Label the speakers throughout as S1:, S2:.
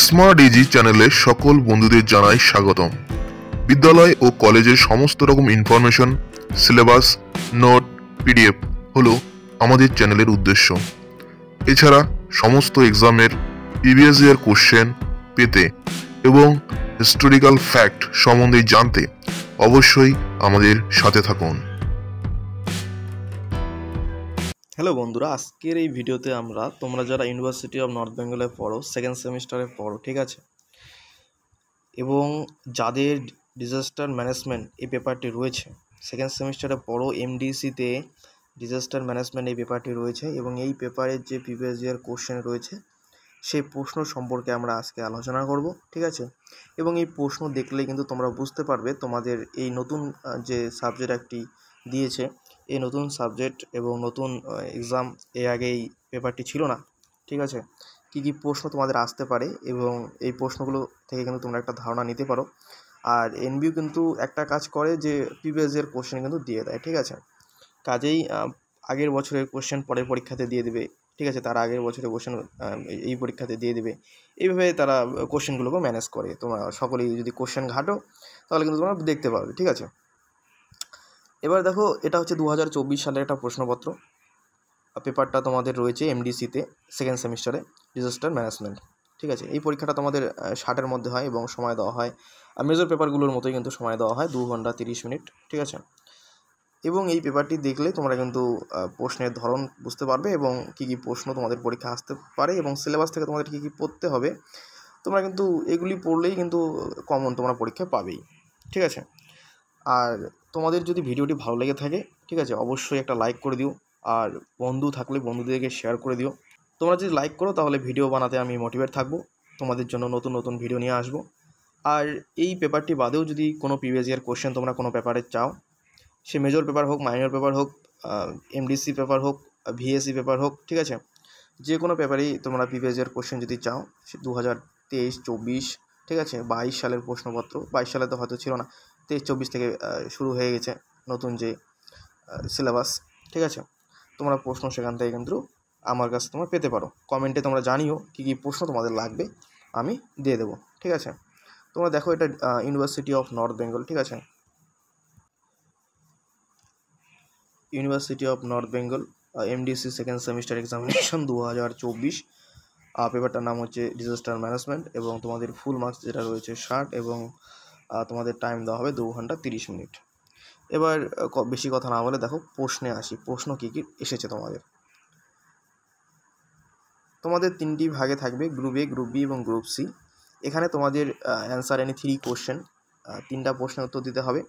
S1: Smart easy চ্যানেলে সকল বন্ধুদের জানাই স্বাগতম। বিদ্যালয় ও কলেজের সমস্ত রকম ইনফরমেশন, সিলেবাস, নোট, পিডিএফ হলো আমাদের চ্যানেলের উদ্দেশ্য। এছাড়া সমস্ত এক্সামের প্রিভিয়াস ইয়ার কোশ্চেন পেতে এবং হিস্টোরিক্যাল ফ্যাক্ট সম্বন্ধে জানতে অবশ্যই আমাদের সাথে থাকুন।
S2: হ্যালো বন্ধুরা, আজকের এই ভিডিওতে তোমরা যারা ইউনিভার্সিটি অফ নর্থ বেঙ্গলে পড়ো, সেকেন্ড সেমিস্টারে পড়ো, ঠিক আছে, এবং যাদের ডিজাস্টার ম্যানেজমেন্ট এই পেপারটি রয়েছে, সেকেন্ড সেমিস্টারে পড়ো, এমডিসিতে ডিজাস্টার ম্যানেজমেন্ট এই পেপারটি রয়েছে এবং এই পেপারের যে প্রিভিয়াস ইয়ার কোশ্চেন রয়েছে সেই প্রশ্ন সম্পর্কে আমরা আজকে আলোচনা করব, ঠিক আছে। এবং এই প্রশ্ন দেখলে কিন্তু তোমরা বুঝতে পারবে তোমাদের এই নতুন যে সাবজেক্ট একটি দিয়েছে, এই নতুন সাবজেক্ট এবং নতুন এক্সাম, এর আগে এই পেপারটি ছিল না, ঠিক আছে। কী কী প্রশ্ন তোমাদের আসতে পারে এবং এই প্রশ্নগুলো থেকে কিন্তু তোমরা একটা ধারণা নিতে পারো। আর এনবিইউ কিন্তু একটা কাজ করে যে প্রিভিয়াস ইয়ার কোশ্চেন কিন্তু দিয়ে দেয়, ঠিক আছে। কাজেই আগের বছরের কোশ্চেন পরের পরীক্ষাতে দিয়ে দেবে, ঠিক আছে, তারা আগের বছরের কোশ্চেন এই পরীক্ষাতে দিয়ে দেবে। এইভাবে তারা কোশ্চেনগুলোকে ম্যানেজ করে। তোমরা সকলেই যদি কোশ্চেন ঘাটো তাহলে কিন্তু তোমরা দেখতে পাবে, ঠিক আছে। এবার দেখো, এটা হচ্ছে 2024 সালের একটা প্রশ্নপত্র। পেপারটা তোমাদের রয়েছে এমডিসিতে সেকেন্ড সেমিস্টারে ডিজাস্টার ম্যানেজমেন্ট, ঠিক আছে। এই পরীক্ষাটা তোমাদের 60-এর মধ্যে হয় এবং সময় দেওয়া হয় মেজর পেপারগুলোর মতোই, কিন্তু সময় দেওয়া হয় 2 ঘন্টা 30 মিনিট, ঠিক আছে। এবং এই পেপারটি দেখলে তোমরা কিন্তু প্রশ্নের ধরন বুঝতে পারবে এবং কী কী প্রশ্ন তোমাদের পরীক্ষা আসতে পারে এবং সিলেবাস থেকে তোমাদের কী কী পড়তে হবে। তোমরা কিন্তু এগুলি পড়লেই কিন্তু কমন তোমরা পরীক্ষা পাবেই, ঠিক আছে। আর তোমাদের যদি ভিডিওটি ভালো লেগে থাকে, ঠিক আছে, অবশ্যই একটা লাইক করে দিও। আর বন্ধু থাকলে বন্ধুদেরকে শেয়ার করে দিও। তোমরা যদি লাইক করো তাহলে ভিডিও বানাতে আমি মোটিভেট থাকবো, তোমাদের জন্য নতুন নতুন ভিডিও নিয়ে আসবো। আর এই পেপারটি বাদেও যদি কোনো প্রিভিয়াস ইয়ার কোশ্চেন তোমরা কোনো পেপারে চাও, সে মেজর পেপার হোক, মাইনর পেপার হোক, এমডিসি পেপার হোক, ভিএসসি পেপার হোক, ঠিক আছে, যে কোনো পেপারেই তোমরা প্রিভিয়াস ইয়ার কোশ্চেন যদি চাও, সে 2023-24, ঠিক আছে, 22 সালের প্রশ্নপত্র, 22 সালে তো হয়তো ছিল না, 23-24 থেকে শুরু হয়ে গেছে নতুন যে সিলেবাস, ঠিক আছে। তোমরা প্রশ্ন সেখান থেকে কিন্তু আমার কাছে তোমরা পেতে পারো। কমেন্টে তোমরা জানিও কী কী প্রশ্ন তোমাদের লাগবে, আমি দিয়ে দেবো, ঠিক আছে। তোমরা দেখো, এটা ইউনিভার্সিটি অফ নর্থ বেঙ্গল, ঠিক আছে, university of north Bengal MDC second semester examination 2024। পেপারটার নাম হচ্ছে ডিজাস্টার ম্যানেজমেন্ট এবং তোমাদের ফুল মার্কস যেটা রয়েছে 60 এবং তোমাদের টাইম দেওয়া হবে 2 ঘন্টা 30 মিনিট। এবার বেশি কথা না বলে দেখো প্রশ্নে আসি। প্রশ্ন কী কী এসেছে তোমাদের 3টি ভাগে থাকবে, গ্রুপ এ, গ্রুপ বি এবং গ্রুপ সি। এখানে তোমাদের অ্যান্সার এনি 3 কোশ্চেন, 3টা প্রশ্নের উত্তর দিতে হবে।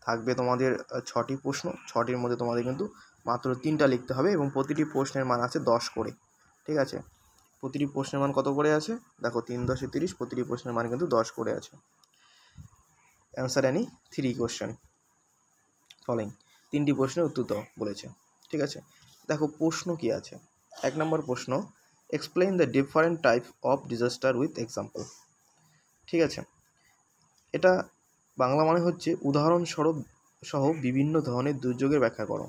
S2: থাকবে তোমাদের 6টি প্রশ্ন, 6টির মধ্যে তোমাদের কিন্তু মাত্র 3টা লিখতে হবে এবং প্রতিটি প্রশ্নের মান আছে 10 করে, ঠিক আছে। প্রতিটি প্রশ্নের মান কত করে আছে দেখো, 3×10=30, প্রতিটি প্রশ্নের মান কিন্তু 10 করে আছে। অ্যান্সার এনি 3 কোশ্চেন ফলোইং, 3টি প্রশ্নের উত্তর দাও বলেছে, ঠিক আছে। দেখো প্রশ্ন কি আছে। 1 নম্বর প্রশ্ন, explain the different type of disaster with example, ঠিক আছে। এটা বাংলা মানে হচ্ছে উদাহরণস্বরূপ সহ বিভিন্ন ধরনের দুর্যোগের ব্যাখ্যা করো।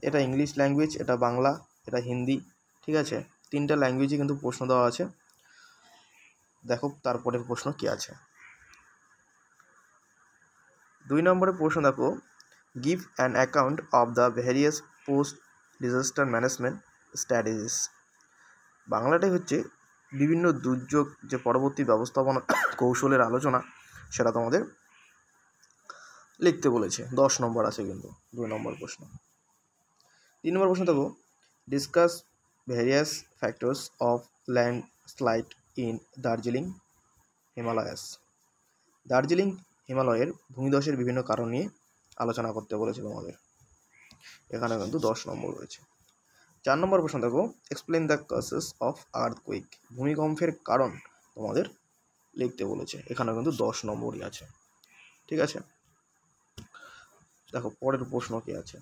S2: এটা ইংলিশ ল্যাঙ্গুয়েজ, এটা বাংলা, এটা হিন্দি, ঠিক আছে। 3টা ল্যাঙ্গুয়েজে কিন্তু প্রশ্ন দেওয়া আছে। দেখো তারপরের প্রশ্ন কি আছে। 2 নম্বরের প্রশ্ন দেখো, give an account of the various post disaster management strategies. বাংলাটাই হচ্ছে বিভিন্ন দুর্যোগ যে পরবর্তী ব্যবস্থাপনা কৌশলের আলোচনা, সেটা তোমাদের লিখতে বলেছে। 10 নম্বর আছে কিন্তু 2 নম্বর প্রশ্ন। 3 নম্বর প্রশ্ন দেখো, discuss various factors of landslide in Darjeeling Himalayas. Darjeeling হিমালয়ের ভূমিধসের বিভিন্ন কারণ নিয়ে আলোচনা করতে বলেছে তোমাদের। এখানে কিন্তু 10 নম্বর রয়েছে। 4 নম্বর প্রশ্ন দেখো, explain the causes of earthquake. ভূমিকম্পের কারণ তোমাদের লিখতে বলেছে। এখানে কিন্তু 10 নম্বরই আছে, ঠিক আছে। দেখো পরের প্রশ্ন কি আছে,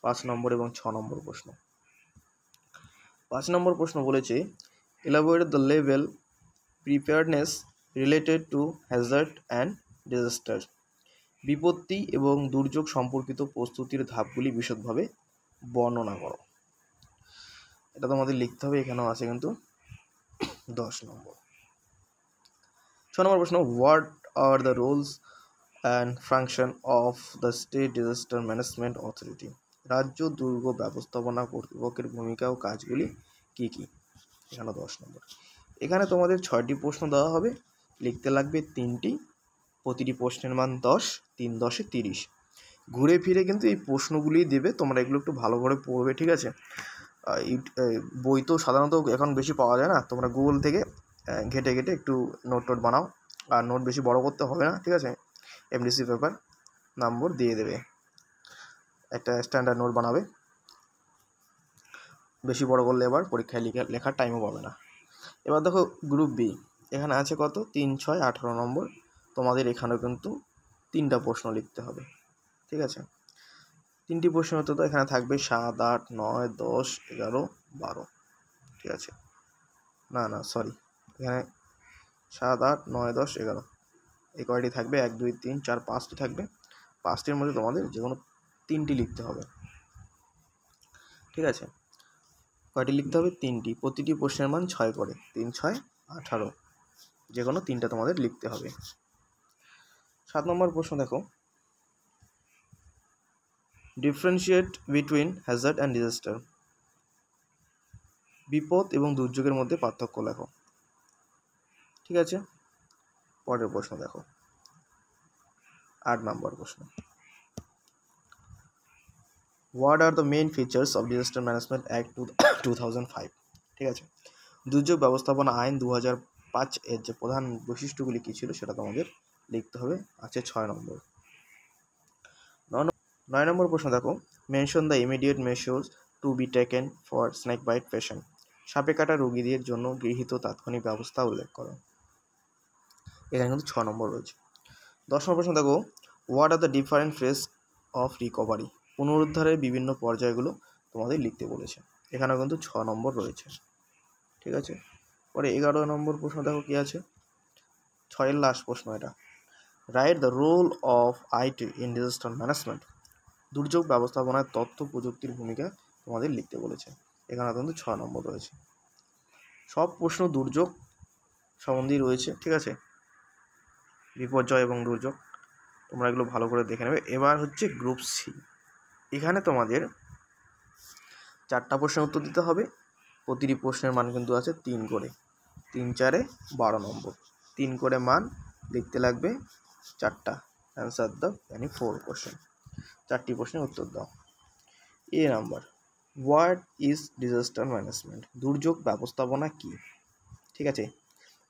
S2: 5 নম্বর এবং 6 নম্বর প্রশ্ন। 5 নম্বর প্রশ্ন বলেছে, elaborate the level preparedness related to Hazard and disaster. বিপত্তি এবং দুর্যোগ সম্পর্কিত প্রস্তুতির ধাপগুলি বিশদভাবে বর্ণনা করো। এটা তোমাদের লিখতে হবে। এখানেও আছে কিন্তু 10 নম্বর। নম্বর প্রশ্ন, what are the roles and function of the state disaster management authority? রাজ্য দুর্যোগ ব্যবস্থাপনা কর্তৃপক্ষের ভূমিকা ও কাজগুলি কী কী? এখানে 10 নম্বর। এখানে তোমাদের 6টি প্রশ্ন দেওয়া হবে, লিখতে লাগবে 3টি, প্রতিটি প্রশ্নের মান 10, 3 10 30। ঘুরে ফিরে কিন্তু এই প্রশ্নগুলি দেবে, তোমরা এগুলো একটু ভালো করে পড়বে, ঠিক আছে? বই তো সাধারণত এখন বেশি পাওয়া যায় না, তোমরা গুগল থেকে ঘেটে ঘেটে একটু নোট বানাও, আর নোট বেশি বড় করতে হবে না, ঠিক আছে? এমডিসি পেপার নম্বর দিয়ে দেবে, একটা স্ট্যান্ডার্ড নোট বানাবে, বেশি বড় করলে এবার পরীক্ষায় লেখার টাইমও পাবে না। এবার দেখো গ্রুপ বি, এখানে আছে কত? 3 6 18 নম্বর। তোমাদের এখানেও কিন্তু 3টা প্রশ্ন লিখতে হবে, ঠিক আছে? 3টি প্রশ্নের উত্তর তো এখানে থাকবে 7 8 9 10 11 12, ঠিক আছে? না সরি, এখানে 7 8 9 10 11 এই কয়টি থাকবে? 1 2 3 4 5টি থাকবে। 5টির মধ্যে তোমাদের যে কোনো 3টি লিখতে হবে, ঠিক আছে? কয়টি লিখতে হবে? 3টি। প্রতিটি প্রশ্নের মান 6 করে, 3 6 18, যে কোনো 3টা তোমাদের লিখতে হবে। 7 নম্বর প্রশ্ন দেখো, differentiate between Hazard and disaster. বিপদ এবং দুর্যোগের মধ্যে পার্থক্য লেখো, ঠিক আছে? পরের প্রশ্ন দেখো, 8 নম্বর প্রশ্ন, what are the main features of disaster management act 2005? ঠিক আছে? দুর্যোগ ব্যবস্থাপনা আইন 2005 এর যে প্রধান বৈশিষ্ট্যগুলি কী ছিল সেটা তোমাদের লিখতে হবে, আছে 6 নম্বর। 9 নম্বর প্রশ্ন দেখো, mention the immediate measures to be taken for snake bite patient. সাপে কাটা রোগীদের জন্য গৃহীত তাৎক্ষণিক ব্যবস্থা উল্লেখ করো। এখানে কিন্তু 6 নম্বর রয়েছে। 10 নম্বর প্রশ্ন দেখো, what are the different phase of recovery? পুনরুদ্ধারের বিভিন্ন পর্যায়গুলো তোমাদের লিখতে বলেছে, এখানেও কিন্তু 6 নম্বর রয়েছে, ঠিক আছে? পরে 11 নম্বর প্রশ্ন দেখো কি আছে, 6 লাস্ট প্রশ্ন এটা, write the role of IT in disaster management. দুর্যোগ ব্যবস্থাপনায় তথ্য প্রযুক্তির ভূমিকা তোমাদের লিখতে বলেছে, এখানে কিন্তু 6 নম্বর রয়েছে। সব প্রশ্ন দুর্যোগ সম্বন্ধেই রয়েছে, ঠিক আছে? বিপর্যয় এবং দুর্যোগ, তোমরা এগুলো ভালো করে দেখে নেবে। এবার হচ্ছে গ্রুপ সি, এখানে তোমাদের 4টা প্রশ্নের উত্তর দিতে হবে, প্রতিটি প্রশ্নের মান কিন্তু আছে 3 করে, 3 4 12 নম্বর, 3 করে মান লিখতে লাগবে 4টা, অ্যান্সার দাও, यानी 4 কোশ্চেন, 4টি প্রশ্নের উত্তর দাও। A number, what is disaster management? দুর্যোগ ব্যবস্থাপনা কি? ঠিক আছে,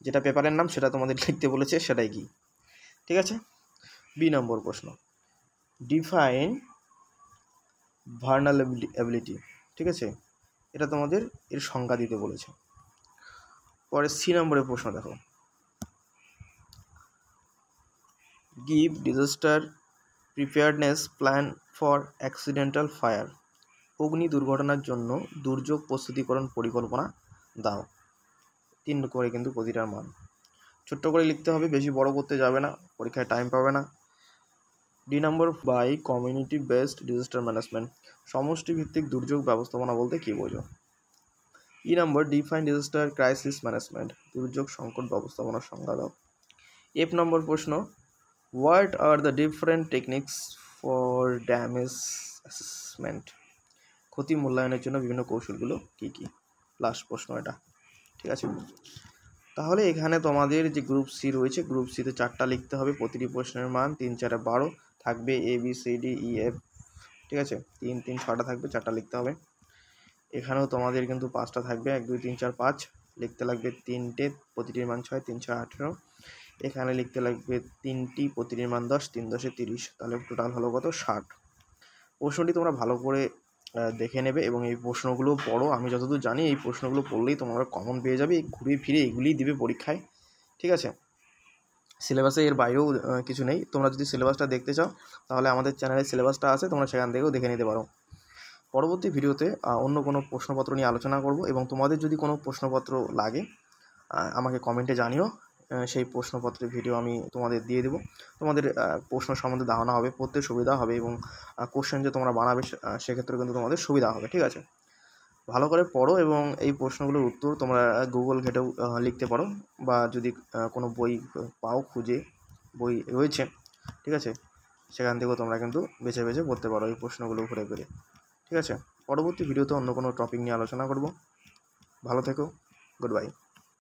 S2: যেটা পেপারের নাম সেটা তোমাদের লিখতে বলেছে, সেটাই কি, ঠিক আছে? বি নম্বর প্রশ্ন, ডিফাইন ভার্নালেবিলিটি, ঠিক আছে? এটা তোমাদের এর সংজ্ঞা দিতে বলেছে। পরে সি নম্বরের প্রশ্ন দেখো, give disaster preparedness plan for accidental fire. অগ্নি দুর্ঘটনার জন্য দুর্যোগ প্রস্তুতিকরণ পরিকল্পনা দাও। 3 করে কিন্তু প্রতিটার মান, ছোট্ট করে লিখতে হবে, বেশি বড় করতে যাবে না, পরীক্ষায় টাইম পাবে না। D number, by community based disaster management. সমষ্টি ভিত্তিক দুর্যোগ ব্যবস্থাপনা বলতে কী বোঝো? E number, define disaster crisis management. দুর্যোগ সংকট ব্যবস্থাপনার সংজ্ঞা দাও। এফ নম্বর প্রশ্ন, what are the different techniques for damage assessment. ক্ষতি মূল্যায়নের জন্য বিভিন্ন কৌশলগুলো কী কী? লাস্ট প্রশ্ন এটা, ঠিক আছে? তাহলে এখানে তোমাদের যে গ্রুপ সি রয়েছে, গ্রুপ সিতে 4টা লিখতে হবে, প্রতিটি প্রশ্নের মান 3 4 12 থাকবে, A B C D E F, ঠিক আছে? 3 3 6টা থাকবে, 4টা লিখতে হবে। এখানেও তোমাদের কিন্তু 5টা থাকবে, 1 2 3 4 5 লিখতে লাগবে 3টে, প্রতিটির মান 6, 3 6 18। এখানে লিখতে লাগবে 3টি, প্রতিটির মান 10, 3 10 30, তাহলে টোটাল হলো কত? 60। প্রশ্নটি তোমরা ভালো করে দেখে নেবে এবং এই প্রশ্নগুলো পড়ো। আমি যতদূর জানি এই প্রশ্নগুলো পড়লেই তোমরা কমন পেয়ে যাবে, ঘুরে ফিরে এগুলিই দিবে পরীক্ষায়, ঠিক আছে? সিলেবাসে এর বাইরেও কিছু নেই। তোমরা যদি সিলেবাসটা দেখতে চাও তাহলে আমাদের চ্যানেলে সিলেবাসটা আছে, তোমরা সেখান থেকেও দেখে নিতে পারো। পরবর্তী ভিডিওতে অন্য কোনো প্রশ্নপত্র নিয়ে আলোচনা করব, এবং তোমাদের যদি কোনো প্রশ্নপত্র লাগে আমাকে কমেন্টে জানিও, সেই প্রশ্নপত্রের ভিডিও আমি তোমাদের দিয়ে দেবো। তোমাদের প্রশ্ন সম্বন্ধে ধারণা হবে, পড়তে সুবিধা হবে, এবং কোশ্চেন যে তোমরা বানাবে সেক্ষেত্রে কিন্তু তোমাদের সুবিধা হবে, ঠিক আছে? ভালো করে পড়ো এবং এই প্রশ্নগুলোর উত্তর তোমরা গুগল ঘেটেও লিখতে পারো, বা যদি কোনো বই পাও খুঁজে, বই রয়েছে, ঠিক আছে, সেখান থেকেও তোমরা কিন্তু বেছে বেছে পড়তে পারো এই প্রশ্নগুলো ঘুরে ফিরে। ঠিক আছে, পরবর্তী ভিডিওতে অন্য কোনো টপিক নিয়ে আলোচনা করব। ভালো থেকো, গুড বাই।